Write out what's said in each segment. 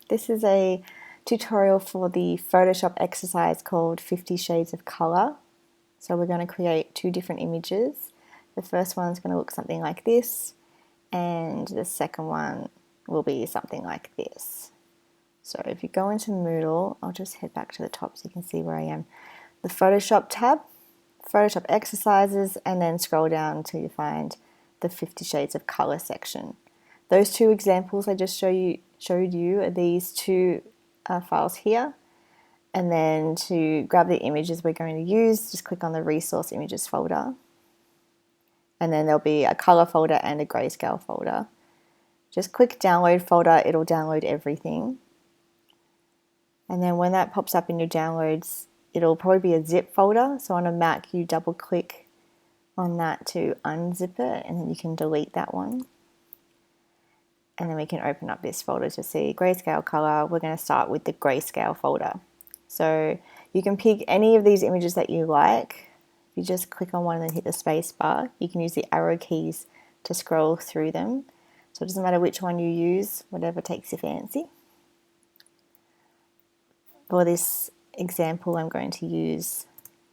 This is a tutorial for the Photoshop exercise called 50 Shades of Color. So we're going to create two different images. The first one is going to look something like this, and the second one will be something like this. So if you go into Moodle, I'll just head back to the top so you can see where I am. The Photoshop tab, Photoshop exercises, and then scroll down until you find the 50 Shades of Color section. Those two examples I just showed you are these two files here. And then to grab the images we're going to use, just click on the Resource Images folder. And then there'll be a color folder and a grayscale folder. Just click Download folder, it'll download everything. And then when that pops up in your downloads, it'll probably be a zip folder. So on a Mac, you double click on that to unzip it, and then you can delete that one. And then we can open up this folder to see grayscale color. We're going to start with the grayscale folder. So you can pick any of these images that you like. If you just click on one and then hit the space bar, you can use the arrow keys to scroll through them. So it doesn't matter which one you use, whatever takes your fancy. For this example, I'm going to use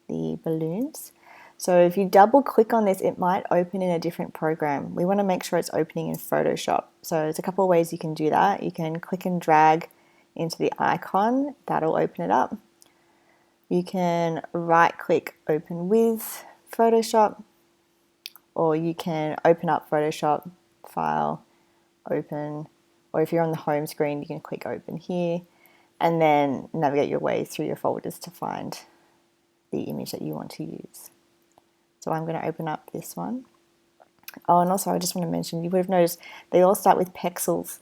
the balloons. So if you double click on this, it might open in a different program. We want to make sure it's opening in Photoshop. So there's a couple of ways you can do that. You can click and drag into the icon, that'll open it up. You can right click open with Photoshop, or you can open up Photoshop, file, open, or if you're on the home screen, you can click open here and then navigate your way through your folders to find the image that you want to use. So I'm going to open up this one. Oh, and also I just want to mention, you would have noticed they all start with pexels.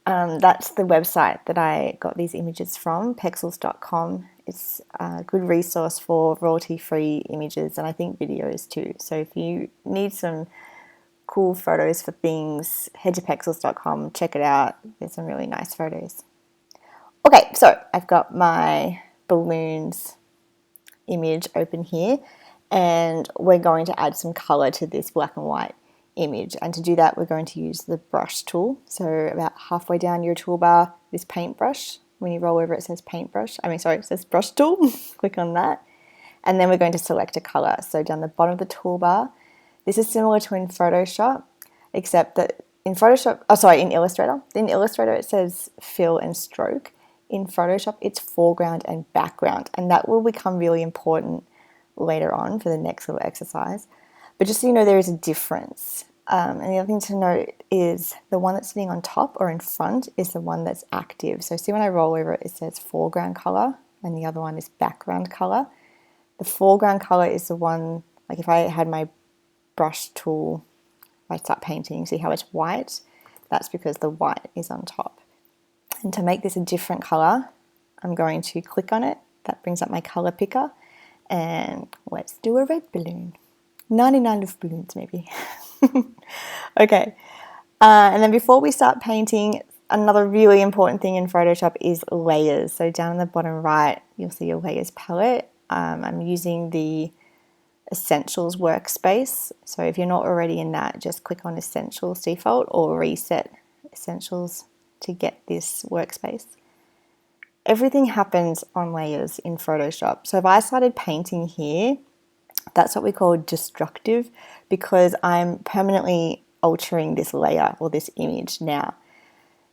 That's the website that I got these images from, pexels.com. It's a good resource for royalty-free images and I think videos too. So if you need some cool photos for things, head to pexels.com, check it out. There's some really nice photos. Okay, so I've got my balloons image open here, and we're going to add some color to this black and white image. And to do that, we're going to use the brush tool. So about halfway down your toolbar, this paintbrush, when you roll over it says paintbrush. It says brush tool. Click on that. And then we're going to select a color. So down the bottom of the toolbar, this is similar to in Photoshop, except that in Illustrator. In Illustrator, it says fill and stroke. In Photoshop, it's foreground and background, and that will become really important later on for the next little exercise. But just so you know, there is a difference. And the other thing to note is the one that's sitting on top or in front is the one that's active. So see when I roll over it, it says foreground color, and the other one is background color. The foreground color is the one, like if I had my brush tool, I start painting, see how it's white? That's because the white is on top. And to make this a different color, I'm going to click on it. That brings up my color picker. And let's do a red balloon. 99 little balloons, maybe. Okay. And then before we start painting, another really important thing in Photoshop is layers. So down in the bottom right, you'll see your layers palette. I'm using the Essentials workspace. So if you're not already in that, just click on Essentials default or reset Essentials to get this workspace. Everything happens on layers in Photoshop. So if I started painting here, that's what we call destructive, because I'm permanently altering this layer or this image now.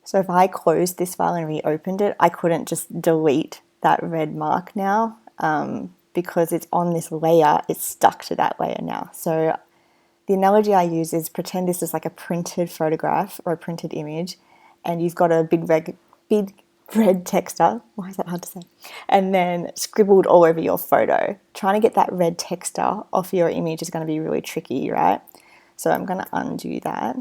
So if I closed this file and reopened it, I couldn't just delete that red mark now because it's on this layer, it's stuck to that layer now. So the analogy I use is pretend this is like a printed photograph or a printed image, and you've got a big red texture, why is that hard to say, and then scribbled all over your photo. Trying to get that red texture off your image is going to be really tricky, right? So I'm going to undo that.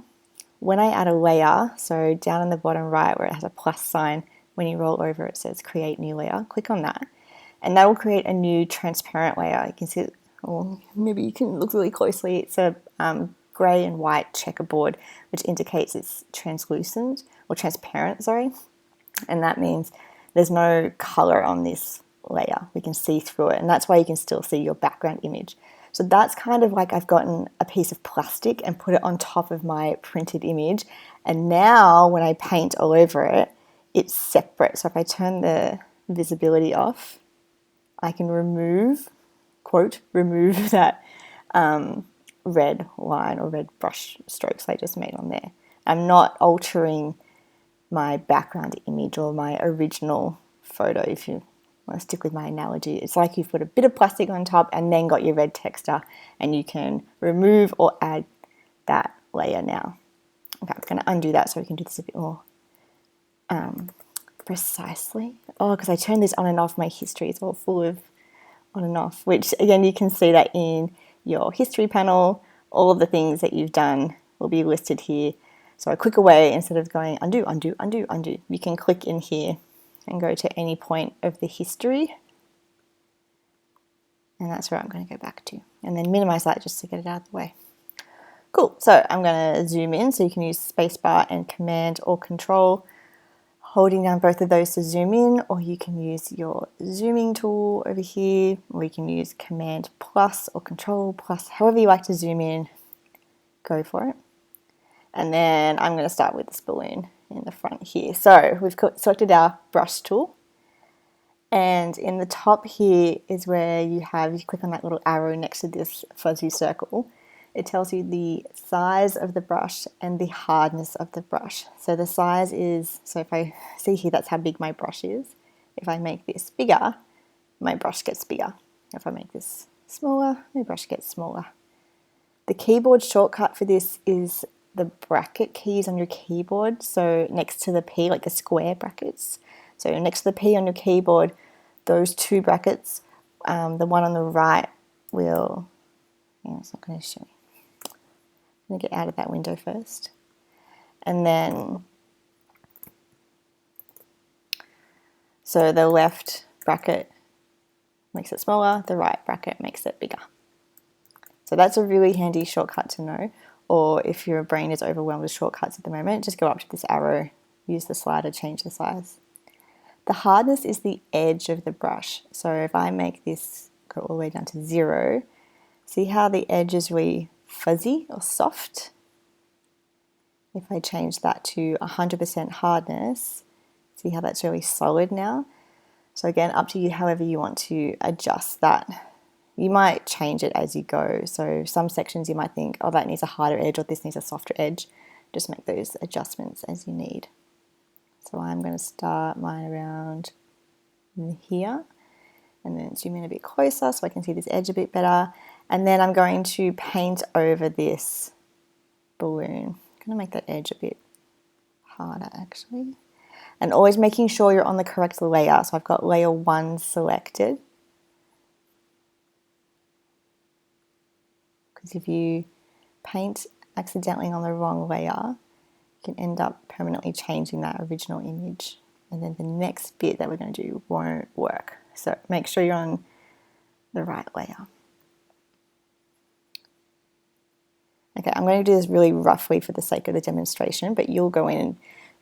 When I add a layer, so down in the bottom right where it has a plus sign, when you roll over it says create new layer, click on that, and that will create a new transparent layer. You can see, or maybe you can look really closely, it's a grey and white checkerboard, which indicates it's translucent or transparent, sorry. And that means there's no color on this layer. We can see through it, and that's why you can still see your background image. So that's kind of like I've gotten a piece of plastic and put it on top of my printed image, and now when I paint all over it, it's separate. So if I turn the visibility off, I can remove, quote, remove that red line or red brush strokes I just made on there. I'm not altering my background image or my original photo. If you want to stick with my analogy, it's like you've put a bit of plastic on top and then got your red texture, and you can remove or add that layer now. Okay, I'm going to undo that so we can do this a bit more precisely. Oh, because I turned this on and off, my history is all full of on and off, which again, you can see that in your history panel. All of the things that you've done will be listed here. So I click away instead of going undo, undo, undo, undo. You can click in here and go to any point of the history. And that's where I'm going to go back to. And then minimize that just to get it out of the way. Cool, so I'm going to zoom in, so you can use spacebar and Command or Control, holding down both of those to zoom in, or you can use your zooming tool over here, or you can use Command plus or Control plus, however you like to zoom in, go for it. And then I'm going to start with this balloon in the front here. So we've selected our brush tool, and in the top here is where you click on that little arrow next to this fuzzy circle. It tells you the size of the brush and the hardness of the brush. So the size is, so if I see here, that's how big my brush is. If I make this bigger, my brush gets bigger. If I make this smaller, my brush gets smaller. The keyboard shortcut for this is the bracket keys on your keyboard. So next to the P, like the square brackets. So next to the P on your keyboard, those two brackets, the one on the right will, it's not going to show me. I'm going to get out of that window first. And then, so the left bracket makes it smaller, the right bracket makes it bigger. So that's a really handy shortcut to know. Or if your brain is overwhelmed with shortcuts at the moment, just go up to this arrow, use the slider, change the size. The hardness is the edge of the brush. So if I make this go all the way down to 0, see how the edge is really fuzzy or soft? If I change that to 100% hardness, see how that's really solid now? So again, up to you however you want to adjust that. You might change it as you go. So some sections you might think, oh, that needs a harder edge or this needs a softer edge. Just make those adjustments as you need. So I'm going to start mine around here and then zoom in a bit closer so I can see this edge a bit better. And then I'm going to paint over this balloon. I'm going to make that edge a bit harder actually. And always making sure you're on the correct layer. So I've got layer 1 selected. Because if you paint accidentally on the wrong layer, you can end up permanently changing that original image. And then the next bit that we're going to do won't work. So make sure you're on the right layer. Okay, I'm going to do this really roughly for the sake of the demonstration, but you'll go in and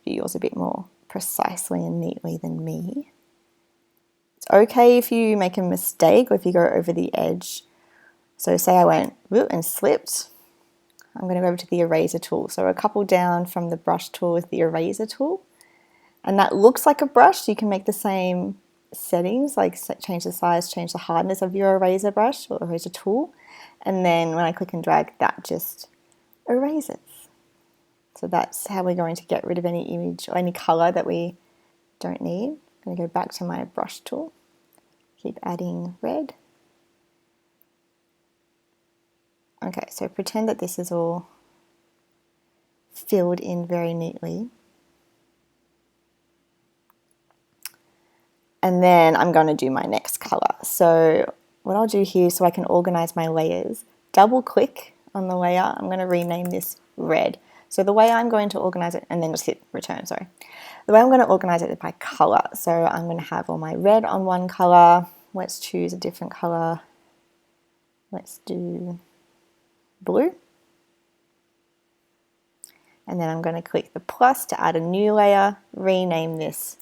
do yours a bit more precisely and neatly than me. It's okay if you make a mistake or if you go over the edge. So say I went whoop and slipped. I'm going to go over to the eraser tool. So a couple down from the brush tool is the eraser tool. And that looks like a brush. You can make the same settings, like change the size, change the hardness of your eraser brush or eraser tool. And then when I click and drag, that just erases. So that's how we're going to get rid of any image or any color that we don't need. I'm going to go back to my brush tool, keep adding red. Okay, so pretend that this is all filled in very neatly. And then I'm going to do my next color. So what I'll do here so I can organize my layers, double click on the layer. I'm going to rename this red. So the way I'm going to organize it, and then just hit return, sorry. The way I'm going to organize it is by color. So I'm going to have all my red on one color. Let's choose a different color. Let's do blue. And then I'm going to click the plus to add a new layer, rename this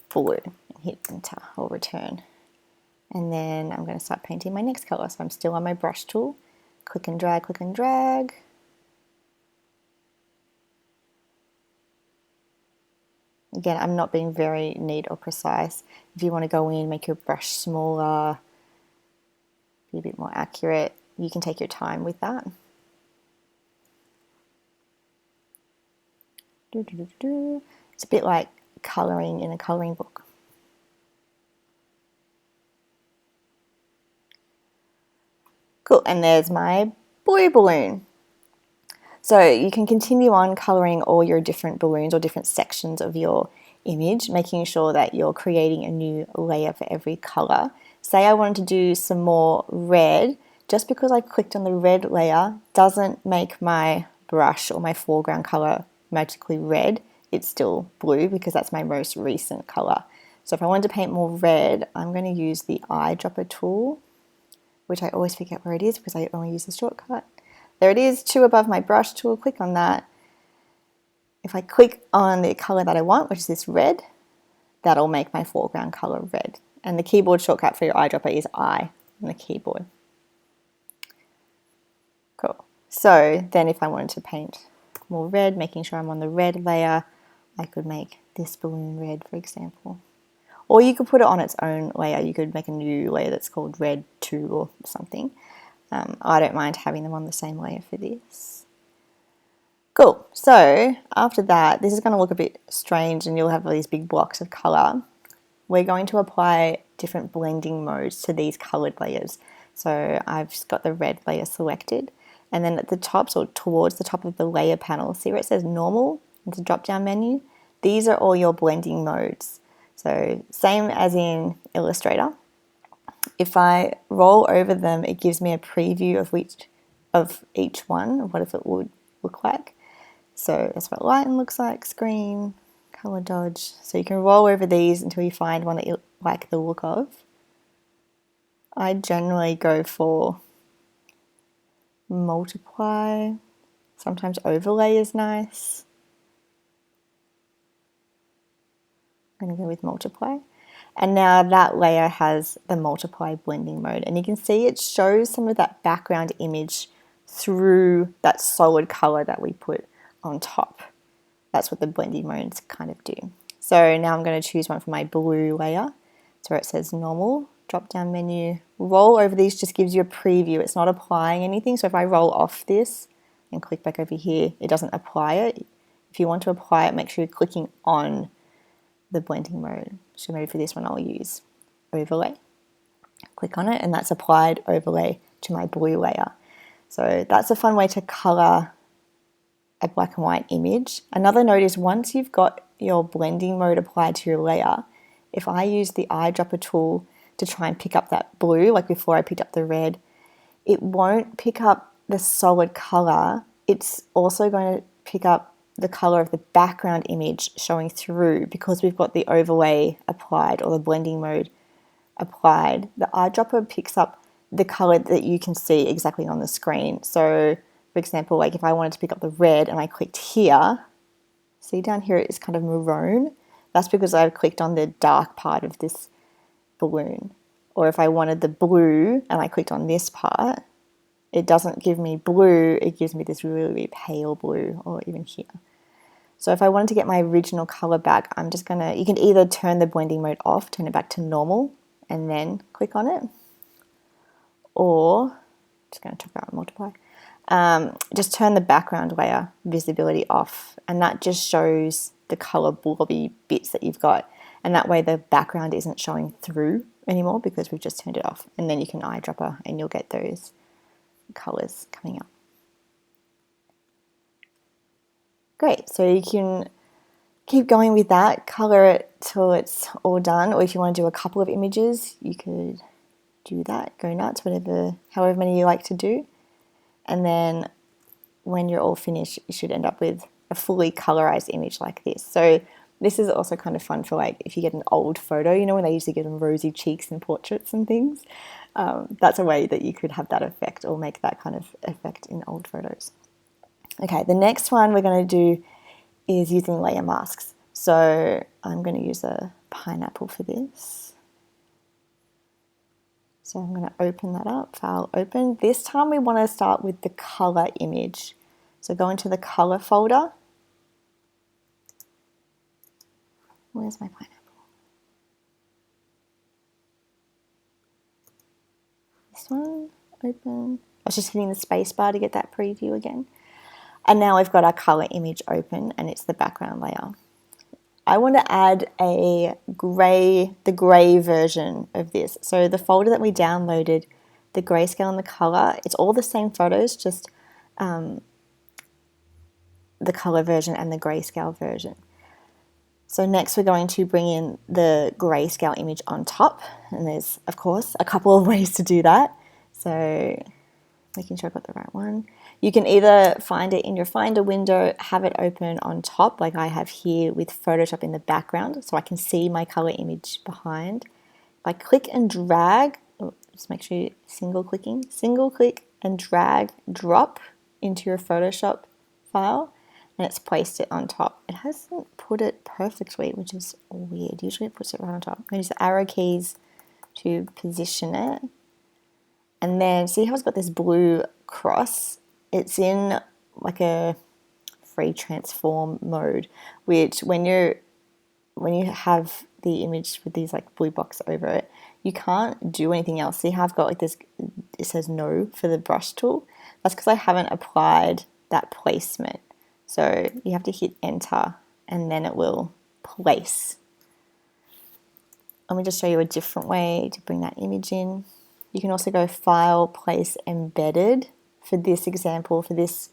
blue, and hit enter or return. And then I'm going to start painting my next color. So I'm still on my brush tool, click and drag, click and drag. Again, I'm not being very neat or precise. If you want to go in, make your brush smaller, be a bit more accurate, you can take your time with that. It's a bit like colouring in a colouring book. Cool, and there's my blue balloon. So you can continue on colouring all your different balloons or different sections of your image, making sure that you're creating a new layer for every colour. Say I wanted to do some more red, just because I clicked on the red layer doesn't make my brush or my foreground colour magically red. It's still blue because that's my most recent colour. So if I wanted to paint more red, I'm going to use the eyedropper tool, which I always forget where it is because I only use the shortcut. There it is, 2 above my brush tool, click on that. If I click on the colour that I want, which is this red, that'll make my foreground colour red. And the keyboard shortcut for your eyedropper is I on the keyboard. Cool. So then if I wanted to paint more red, making sure I'm on the red layer, I could make this balloon red, for example. Or you could put it on its own layer. You could make a new layer that's called red 2 or something. I don't mind having them on the same layer for this. Cool. So after that, this is going to look a bit strange and you'll have all these big blocks of colour. We're going to apply different blending modes to these coloured layers. So I've just got the red layer selected, and then at the top, so towards the top of the layer panel, see where it says normal? It's a drop down menu. These are all your blending modes. So same as in Illustrator. If I roll over them, it gives me a preview of each one, of what if it would look like. So that's what lighten looks like, screen, color dodge. So you can roll over these until you find one that you like the look of. I generally go for multiply. Sometimes overlay is nice. I'm going to go with multiply. And now that layer has the multiply blending mode. And you can see it shows some of that background image through that solid color that we put on top. That's what the blending modes kind of do. So now I'm going to choose one for my blue layer. So where it says normal, drop down menu, roll over these just gives you a preview. It's not applying anything. So if I roll off this and click back over here, it doesn't apply it. If you want to apply it, make sure you're clicking on the blending mode. So maybe for this one I'll use overlay. Click on it and that's applied overlay to my blue layer. So that's a fun way to color a black and white image. Another note is once you've got your blending mode applied to your layer, if I use the eyedropper tool to try and pick up that blue, like before I picked up the red, it won't pick up the solid color. It's also going to pick up the color of the background image showing through because we've got the overlay applied or the blending mode applied. The eyedropper picks up the color that you can see exactly on the screen. So for example, like if I wanted to pick up the red and I clicked here, see down here it's kind of maroon. That's because I've clicked on the dark part of this balloon. Or if I wanted the blue and I clicked on this part, it doesn't give me blue, it gives me this really, really pale blue, or even here. So if I wanted to get my original color back, I'm just gonna, you can either turn the blending mode off, turn it back to normal, and then click on it, or just gonna talk about multiply. Just turn the background layer visibility off, and that just shows the color blobby bits that you've got, and that way the background isn't showing through anymore because we've just turned it off. And then you can eyedropper and you'll get those colors coming up. Great, so you can keep going with that, color it till it's all done, or if you want to do a couple of images, you could do that, go nuts, whatever, however many you like to do. And then when you're all finished, you should end up with a fully colorized image like this. So this is also kind of fun for like if you get an old photo, you know when they used to get them rosy cheeks in portraits and things. That's a way that you could have that effect or make that kind of effect in old photos. Okay, the next one we're going to do is using layer masks. So I'm going to use a pineapple for this. So I'm going to open that up, file open. This time we want to start with the color image. So go into the color folder. Where's my pineapple? This one, open. I was just hitting the space bar to get that preview again. And now we've got our color image open and it's the background layer. I want to add the gray version of this. So the folder that we downloaded, the grayscale and the color, it's all the same photos, just the color version and the grayscale version. So next we're going to bring in the grayscale image on top. And there's, of course, a couple of ways to do that. So making sure I've got the right one. You can either find it in your Finder window, have it open on top like I have here with Photoshop in the background so I can see my color image behind. If I click and drag, just make sure you're single click and drag, drop into your Photoshop file and it's placed it on top. It hasn't put it perfectly, which is weird. Usually it puts it right on top. I'm going to use the arrow keys to position it. And then see how it's got this blue cross? It's in like a free transform mode, which when you have the image with these like blue box over it, you can't do anything else. See how I've got like this, it says no for the brush tool? That's because I haven't applied that placement. So you have to hit enter and then it will place. Let me just show you a different way to bring that image in. You can also go File, Place, Embedded. For this example, for this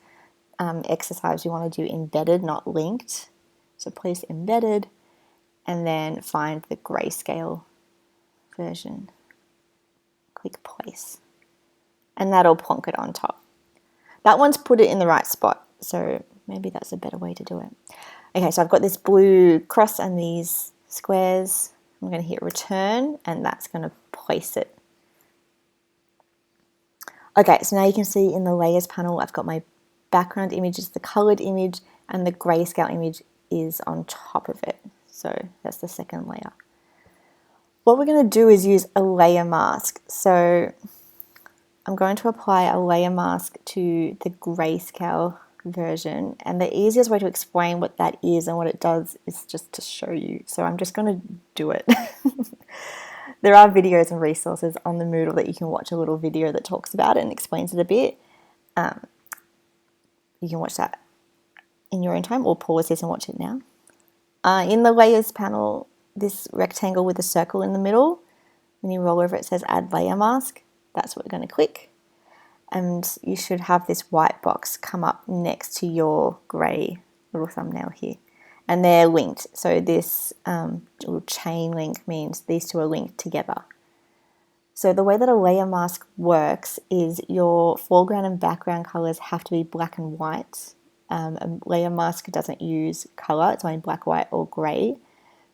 exercise, you want to do embedded, not linked. So place embedded, and then find the grayscale version. Click Place. And that'll plonk it on top. That one's put it in the right spot, so maybe that's a better way to do it. Okay, so I've got this blue cross and these squares. I'm going to hit Return, and that's going to place it. Okay, so now you can see in the Layers panel, I've got my background image is the colored image and the grayscale image is on top of it. So that's the second layer. What we're going to do is use a layer mask. So I'm going to apply a layer mask to the grayscale version. And the easiest way to explain what that is and what it does is just to show you. So I'm just going to do it. There are videos and resources on the Moodle that you can watch a little video that talks about it and explains it a bit. You can watch that in your own time or pause this and watch it now. In the Layers panel, this rectangle with a circle in the middle, when you roll over it says Add Layer Mask. That's what we're going to click. And you should have this white box come up next to your grey little thumbnail here. And they're linked. So this little chain link means these two are linked together. So the way that a layer mask works is your foreground and background colors have to be black and white. A layer mask doesn't use color, it's only black, white, or grey.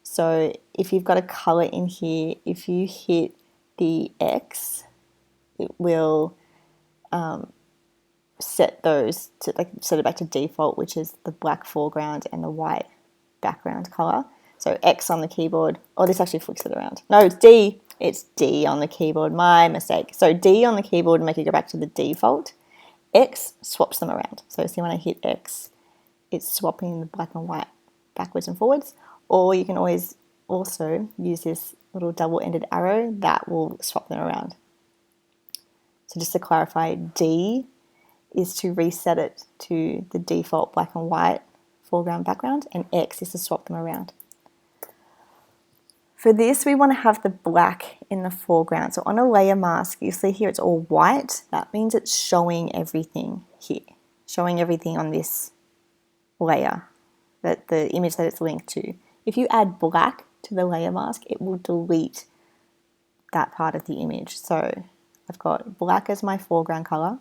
So if you've got a color in here, if you hit the X, it will set those to set it back to default, which is the black foreground and the white background color. So X on the keyboard. Oh, this actually flicks it around. No, it's D. It's D on the keyboard. My mistake. So D on the keyboard and make it go back to the default. X swaps them around. So see when I hit X, it's swapping the black and white backwards and forwards. Or you can always also use this little double-ended arrow that will swap them around. So just to clarify, D is to reset it to the default black and white foreground, background, and X is to swap them around. For this, we want to have the black in the foreground. So on a layer mask, you see here it's all white. That means it's showing everything here, showing everything on this layer, that the image that it's linked to. If you add black to the layer mask, it will delete that part of the image. So I've got black as my foreground color.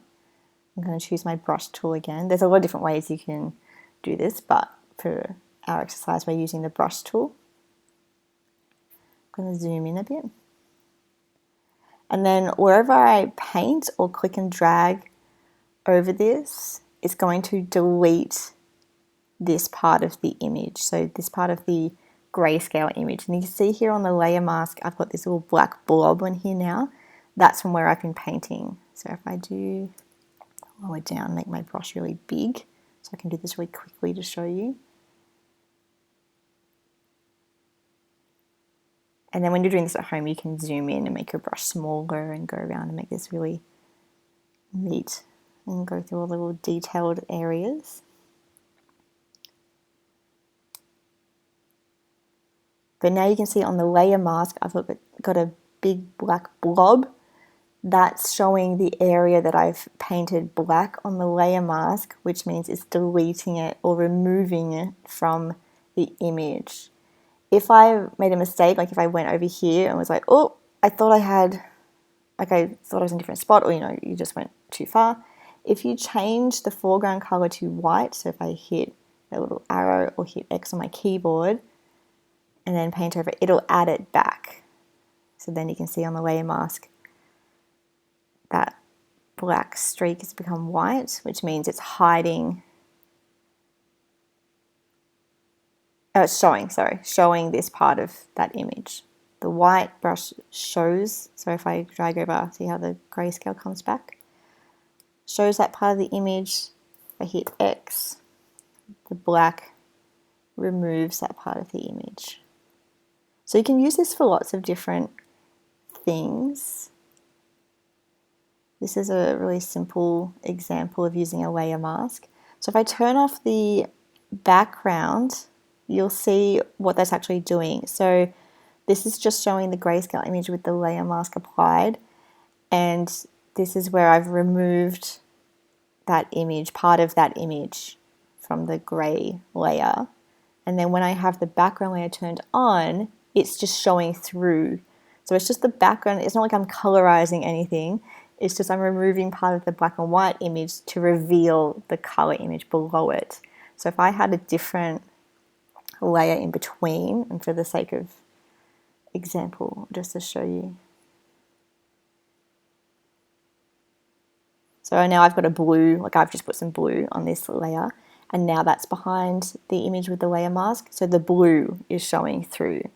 I'm going to choose my brush tool again. There's a lot of different ways you can do this, but for our exercise, we're using the brush tool. I'm going to zoom in a bit. And then wherever I paint or click and drag over this, it's going to delete this part of the image. So this part of the grayscale image. And you can see here on the layer mask, I've got this little black blob on here now. That's from where I've been painting. So if I do lower down, make my brush really big, so I can do this really quickly to show you. And then when you're doing this at home, you can zoom in and make your brush smaller and go around and make this really neat and go through all the little detailed areas. But now you can see on the layer mask, I've got a big black blob. That's showing the area that I've painted black on the layer mask, which means it's deleting it or removing it from the image. If I made a mistake, like if I went over here and was like, oh, I thought I was in a different spot, or you just went too far. If you change the foreground color to white, so if I hit a little arrow or hit X on my keyboard and then paint over, it'll add it back. So then you can see on the layer mask that black streak has become white, which means it's hiding, it's showing this part of that image. The white brush shows, so if I drag over, see how the grayscale comes back? Shows that part of the image. If I hit X, the black removes that part of the image. So you can use this for lots of different things. This is a really simple example of using a layer mask. So if I turn off the background, you'll see what that's actually doing. So this is just showing the grayscale image with the layer mask applied. And this is where I've removed that image, part of that image from the gray layer. And then when I have the background layer turned on, it's just showing through. So it's just the background. It's not like I'm colorizing anything. It's just I'm removing part of the black and white image to reveal the color image below it. So if I had a different layer in between, and for the sake of example, just to show you. So now I've got a blue, like I've just put some blue on this layer, and now that's behind the image with the layer mask. So the blue is showing through.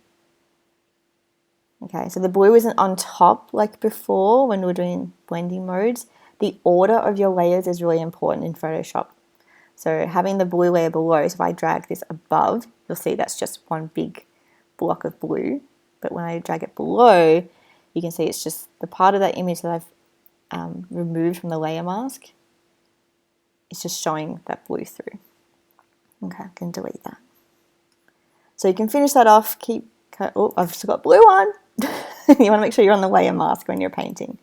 Okay, so the blue isn't on top like before when we were doing blending modes. The order of your layers is really important in Photoshop. So having the blue layer below, so if I drag this above, you'll see that's just one big block of blue. But when I drag it below, you can see it's just the part of that image that I've removed from the layer mask. It's just showing that blue through. Okay, I can delete that. So you can finish that off, oh, I've still got blue on. You want to make sure you're on the layer mask when you're painting.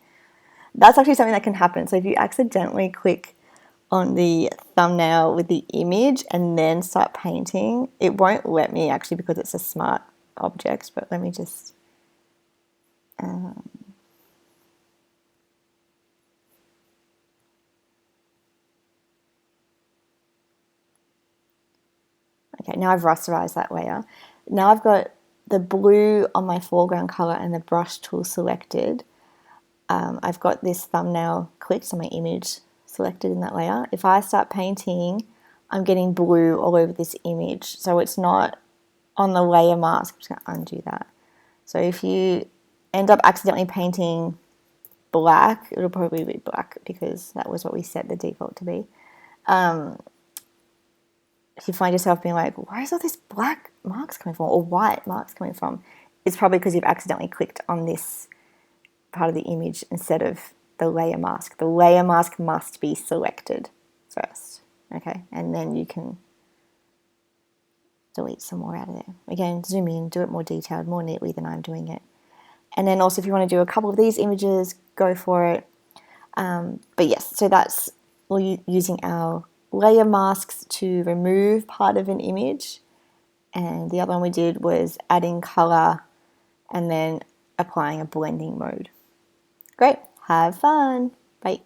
That's actually something that can happen. So if you accidentally click on the thumbnail with the image and then start painting, it won't let me actually because it's a smart object, but let me just okay, now I've rasterized that layer. Now I've got the blue on my foreground color and the brush tool selected. I've got this thumbnail clicked, so my image selected in that layer. If I start painting, I'm getting blue all over this image. So it's not on the layer mask. I'm just going to undo that. So if you end up accidentally painting black, it'll probably be black because that was what we set the default to be. If you find yourself being like, where is all this black marks coming from or white marks coming from? It's probably because you've accidentally clicked on this part of the image instead of the layer mask. The layer mask must be selected first, okay? And then you can delete some more out of there. Again, zoom in, do it more detailed, more neatly than I'm doing it. And then also if you want to do a couple of these images, go for it. But yes, so that's using our layer masks to remove part of an image. And the other one we did was adding color and then applying a blending mode. Great, have fun. Bye.